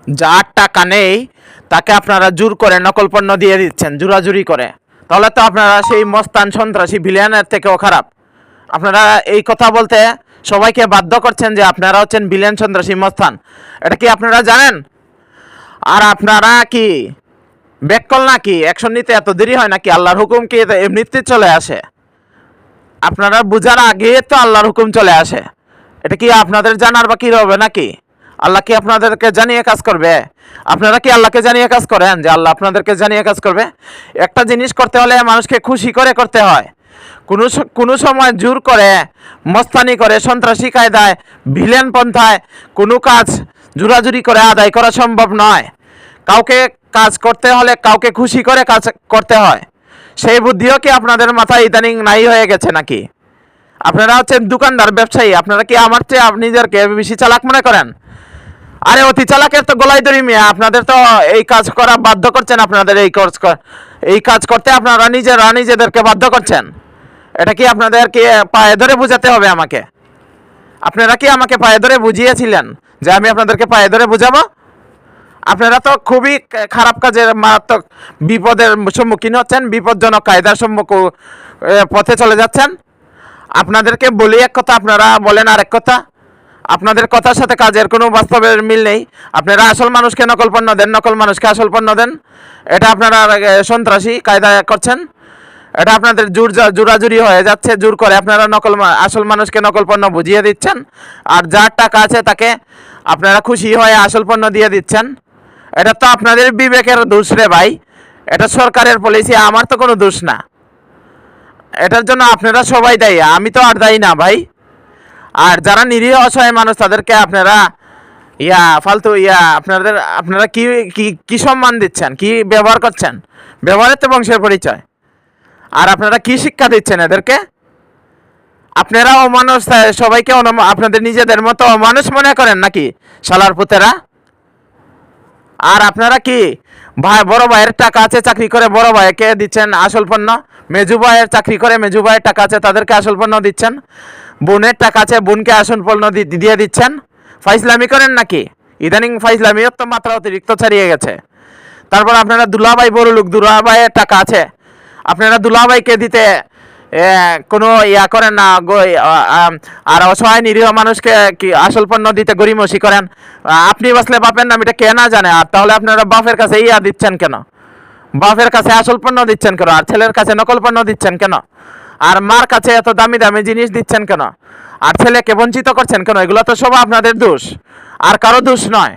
যার টাকা নেই তাকে আপনারা জোর করে নকল পণ্য দিয়ে দিচ্ছেন, জোরাজুরি করে। তাহলে তো আপনারা সেই মস্তান সন্ত্রাসী ভিলিয়ানের থেকেও খারাপ। আপনারা এই কথা বলতে সবাইকে বাধ্য করছেন যে আপনারা হচ্ছেন ভিলেন, সন্ত্রাসী, মস্তান। এটা কি আপনারা জানেন? আর আপনারা কি ব্যাককল নাকি? অ্যাকশন নিতে এত দেরি হয় নাকি? আল্লাহর হুকুম কি এমনিতে চলে আসে? আপনারা বুঝার আগে তো আল্লাহর হুকুম চলে আসে। এটা কি আপনাদের জানার বাকি হবে নাকি? আল্লাহ কি আপনাদেরকে জানিয়ে কাজ করবে? আপনারা কি আল্লাহকে জানিয়ে কাজ করেন যে আল্লাহ আপনাদেরকে জানিয়ে কাজ করবে? একটা জিনিস করতে হলে মানুষকে খুশি করে করতে হয়। কোনো সময় জোর করে, মস্তানি করে, সন্ত্রাসী কায়দায়, ভিলেন পন্থায় কোনো কাজ জোরাজুরি করে আদায় করা সম্ভব নয়। কাউকে কাজ করতে হলে কাউকে খুশি করে কাজ করতে হয়। সেই বুদ্ধিও কি আপনাদের মাথায় ইদানিং নাই হয়ে গেছে নাকি? আপনারা হচ্ছেন দোকানদার, ব্যবসায়ী। আপনারা কি আমার চেয়ে নিজেদেরকে বেশি চালাক মনে করেন? আরে অতি চালাকের তো গলায় দড়ি মিয়া। আপনাদের তো এই কাজ করা বাধ্য করছেন। আপনাদের এই কাজ করতে আপনারা নিজেদেরকে বাধ্য করছেন। এটা কি আপনাদেরকে পায়ে ধরে বোঝাতে হবে আমাকে? আপনারা কি আমাকে পায়ে ধরে বুঝিয়েছিলেন যে আমি আপনাদেরকে পায়ে ধরে বুঝাবো? আপনারা তো খুবই খারাপ কাজের, মারাত্মক বিপদের সম্মুখীন হচ্ছেন, বিপজ্জনক কায়দার পথে চলে যাচ্ছেন। আপনাদেরকে বলি এক কথা, আপনারা বলেন আরেক কথা। আপনাদের কথার সাথে কাজের কোনো বাস্তবের মিল নেই। আপনারা আসল মানুষকে নকল পণ্য দেন, নকল মানুষকে আসল পণ্য দেন। এটা আপনারা সন্ত্রাসী কায়দা করছেন। এটা আপনাদের জোরাজুরি হয়ে যাচ্ছে। জোর করে আপনারা আসল মানুষকে নকল পণ্য বুঝিয়ে দিচ্ছেন। আর যার টাকা আছে তাকে আপনারা খুশি হয়ে আসল পণ্য দিয়ে দিচ্ছেন। এটা তো আপনাদের বিবেকের দোষ রে ভাই। এটা সরকারের পলিসি, আমার তো কোনো দোষ না। এটার জন্য আপনারা সবাই দায়ী, আমি তো আর দায়ী না ভাই। আর যারা নিরীহ অসহায় মানুষ তাদেরকে আপনারা ফালতু আপনারা কি সম্মান দিচ্ছেন, কি ব্যবহার করছেন? ব্যবহারের তো বংশের পরিচয়। আর আপনারা কি শিক্ষা দিচ্ছেন এদেরকে? আপনারা অমানুষ, সবাইকে আপনাদের নিজেদের মতো অমানুষ মনে করেন নাকি শালার পুতেরা? আর আপনারা কি বড় ভাইয়ের টাকা আছে, চাকরি করে বড় ভাইকে দিচ্ছেন আসল পণ্য। মেজু ভাইয়ের চাকরি করে মেজু ভাইয়ের টাকা আছে, তাদেরকে আসল পণ্য দিচ্ছেন। বোনের টাকা আছে, বোনকে আসল পণ্য দিয়ে দিচ্ছেন। ফাইজলামি করেন নাকি? ইদানিং ফাইজলামিও তো মাত্রা অতিরিক্ত ছাড়িয়ে গেছে। তারপর আপনারা দুলাভাই, বড় লোক, দুলাভাইয়ের টাকা আছে, আপনারা দুলাভাইকে দিতে কোনো করেন না। আর অসহায় নিরীহ মানুষকে কি আসল পণ্য দিতে গরিমসি করেন? আপনি বাসলে বাপের নাম, এটা কে না জানে? আর তাহলে আপনারা বাপের কাছে দিচ্ছেন কেন? বাপের কাছে আসল পণ্য দিচ্ছেন কেন? আর ছেলের কাছে নকল পণ্য দিচ্ছেন কেন? আর মার কাছে এত দামি দামি জিনিস দিচ্ছেন কেন? আর ছেলেকে বঞ্চিত করছেন কেন? এগুলো তো সব আপনাদের দোষ, আর কারো দোষ নয়।